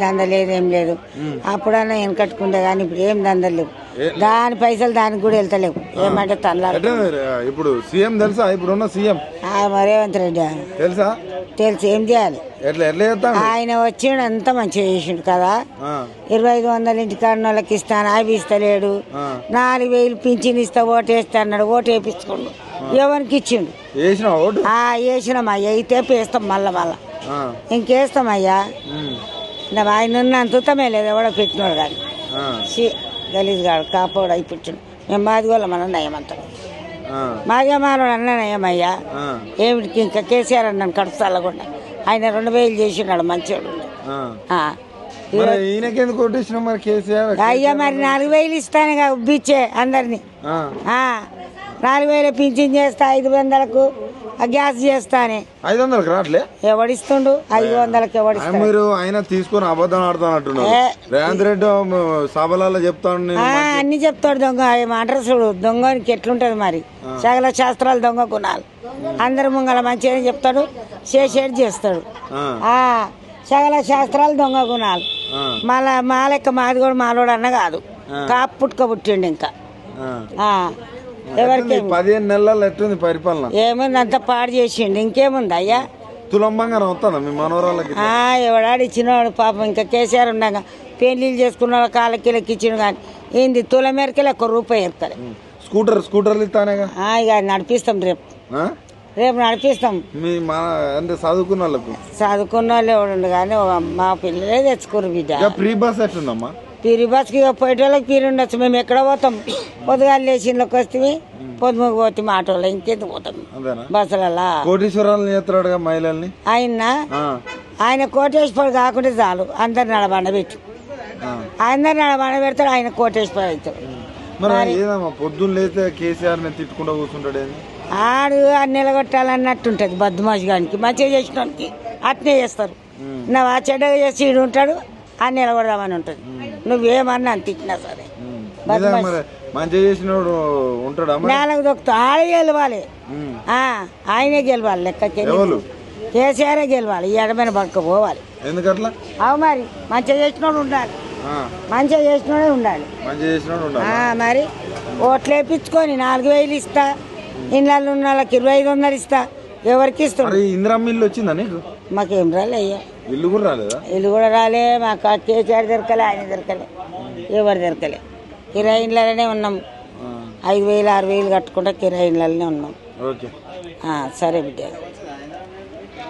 దంద లేదు ఏం లేదు. అప్పుడన్నా వెనకట్టుకుంటే కానీ ఇప్పుడు ఏం దందలు లేవు. దాని పైసలు దానికి కూడా వెళ్తలేవు. ఏమంటే తనలాడు. ఇప్పుడు సీఎం తెలుసా? ఇప్పుడున్న సీఎం రేవంత్ రెడ్డి తెలుసా? తెలుసు. ఏం చేయాలి? ఆయన వచ్చిండు అంతా మంచిగా చేసిండు కదా. 2500 ఇంటికాడిన వాళ్ళకి ఇస్తాను, అవి ఇస్తలేడు. 4000 పింఛన్ ఇస్తా ఓటేస్తా అన్నాడు, ఓటు వేయించుకోండు. ఎవరికి ఇచ్చిండు? వేసినామయ్యా. అయితే వేస్తాం మళ్ళా ఇంకేస్తామయ్యా. ఆయన అంతుతమే లేదు ఎవడో పెట్టినాడు కానీ గలీజ్ గాడు కాపోడు అయిపోయిండు. మేము మాదిగోళ్ళం మనం నయమంటాం. మాదిగమానోడు అన్న నయమయ్యా. ఏమిటికి ఇంకా కేసీఆర్ అన్నాను కడుపు చల్లకుండా. ఆయన 2000 చేసినాడు మంచివాడు. అయ్యా మరి 4000 ఇస్తాను ఉబ్బిచ్చే అందరినీ. 4000 పింఛన్ చేస్తా, 500కు గ్యాస్ చేస్తానే. 500కి రావట్లే. ఎవడిస్తుండు? 500కి ఎవడిస్తాడు? మీరు ఆయన తీసుకొని అబద్ధం ఆడుతున్నట్టున్నారు. రేవంత్ రెడ్డి సభలలో చెప్తాడు, అన్ని చెప్తాడు. దొంగ ఏమంటారు చూడు, దొంగనికి ఎట్లుంటది మరి. సకల శాస్త్రాలు దొంగ గుణాలు. అందరి ముంగల మంచిగా చెప్తాడు, చేసేది చేస్తాడు. సకల శాస్త్రాలు దొంగ గుణాలు. మళ్ళా మా లెక్క మాది కూడా మాలోడు అన్న కాదు, కాపు పుట్టుక పుట్టిండు. ఇంకా ఎవరికి 15 నెలల్లో ఎట్టుంది పరిపాలన? ఏముంది, అంత పాడు చేసిండు. ఇంకేముంది అయ్యా? తులం బంగారం వస్తుందా మీ మనవరాళ్ళకి? ఎవడాడు ఇచ్చినవాడు పాపం. ఇంకా కేసీఆర్ ఉండగా పెళ్లిళ్ళు చేసుకున్న వాళ్ళ కాళ్ళకి ఇచ్చిండు కానీ ఏంది తుల మేరకెళ్ళి ₹1 ఎక్కలే. స్కూటర్లు ఇస్తానేగా. ఇక నడిపిస్తాం రేపు నడిపిస్తాం. చదువుకున్న వాళ్ళకు చదువుకున్న వాళ్ళు ఎవడు కానీ మా పిల్లలే తెచ్చుకోరు బిడ్డ. Free bus ఎట్లుందమ్మా? పీరి బస్కి పోయేటోళ్ళకి పీరి ఉండొచ్చు. మేము ఎక్కడ పోతాం? పొద్దుగాల లేచిలోకి వస్తే పొద్దుముకు పోతాం ఆటోలో. ఇంకెందుకు పోతాం బస్సులలో? కోటీశ్వరాలు చేస్తాడుగా మహిళల్ని. ఆయన కోటేశ్వరుడు కాకుండా చాలు, అందరు నడబండబెట్టి. అందరు నడబండబెడతాడు, ఆయన కోటేశ్వరుడు అవుతాడు. పొద్దున్న లేస్తే కేసీఆర్ తిట్టుకుంటూ కూర్చుంటాడు. ఆడు నిలగొట్టాలన్నట్టుంటది బద్దుమాషిగానికి. మంచిగా చేసినోనికి అట్నే చేస్తారు. నువ్వు చెడ్డగా చేసి ఈడు ఉంటాడు, అని నిలబడదామని ఉంటుంది. నువ్వేమన్నా అని తిట్టినా సరే నేలకు దొక్కుతా. ఆడే గెలవాలి, ఆయనే గెలవాలి. లెక్కకి కేసీఆరే గెలవాలి. ఈ ఎడమైన పక్క పోవాలి. ఎందుకట్లా? అవు మరి మంచిగా చేసినోడు ఉండాలి. మంచిగా చేసినోడే ఉండాలి. మరి ఓట్లు వేయించుకొని 4000 ఇస్తా, ఇళ్ళల్లో ఉన్న వాళ్ళకి 2500 ఇస్తా. ఎవరికి ఇస్తాడు? ఇందిరమ్మ ఇల్లు వచ్చిందా నీకు? మాకేం రాలే అయ్యా. ఇల్లు కూడా రాలేదా? ఇల్లు కూడా రాలే. మాకు కేసీఆర్ దొరకలే, ఆయన దొరకలే, ఎవరు దొరకలే. కిరాయి ఇళ్ళలోనే ఉన్నాం. 5000 6000 కట్టుకుంటా కిరాయి ఇళ్ళలోనే ఉన్నాం. సరే బిడ్డ.